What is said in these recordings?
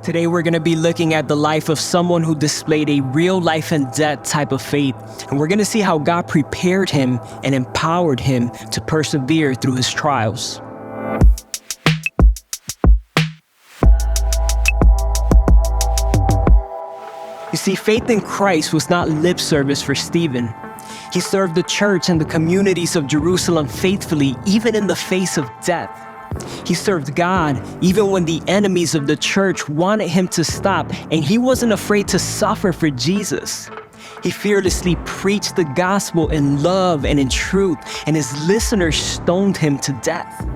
Today we're going to be looking at the life of someone who displayed a real life and death type of faith. And we're going to see how God prepared him and empowered him to persevere through his trials. You see, faith in Christ was not lip service for Stephen. He served the church and the communities of Jerusalem faithfully, even in the face of death. He served God even when the enemies of the church wanted him to stop, and he wasn't afraid to suffer for Jesus. He fearlessly preached the gospel in love and in truth, and his listeners stoned him to death.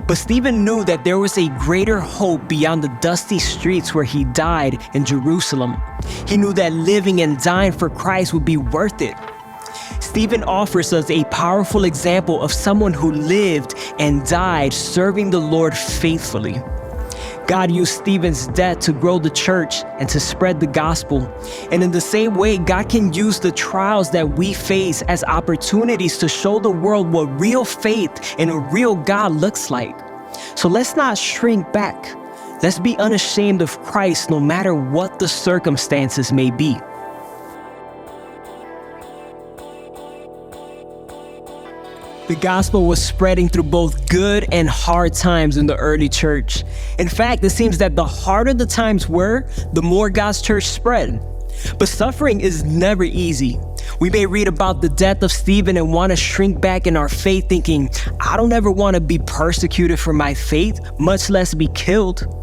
But Stephen knew that there was a greater hope beyond the dusty streets where he died in Jerusalem. He knew that living and dying for Christ would be worth it. Stephen offers us a powerful example of someone who lived and died serving the Lord faithfully. God used Stephen's death to grow the church and to spread the gospel. And in the same way, God can use the trials that we face as opportunities to show the world what real faith and a real God looks like. So let's not shrink back. Let's be unashamed of Christ no matter what the circumstances may be. The gospel was spreading through both good and hard times in the early church. In fact, it seems that the harder the times were, the more God's church spread. But suffering is never easy. We may read about the death of Stephen and want to shrink back in our faith thinking, I don't ever want to be persecuted for my faith, much less be killed.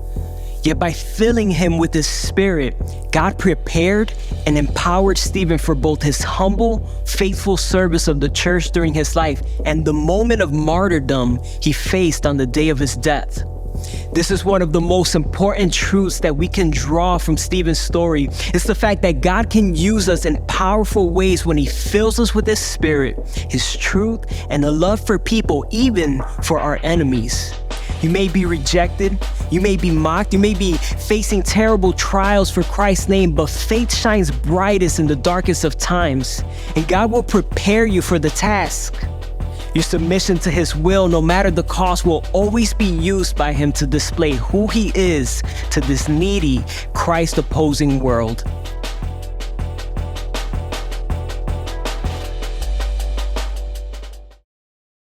Yet by filling him with his Spirit, God prepared and empowered Stephen for both his humble, faithful service of the church during his life and the moment of martyrdom he faced on the day of his death. This is one of the most important truths that we can draw from Stephen's story. It's the fact that God can use us in powerful ways when he fills us with his Spirit, his truth, and a love for people, even for our enemies. You may be rejected, you may be mocked, you may be facing terrible trials for Christ's name, but faith shines brightest in the darkest of times, and God will prepare you for the task. Your submission to his will, no matter the cost, will always be used by him to display who he is to this needy, Christ-opposing world.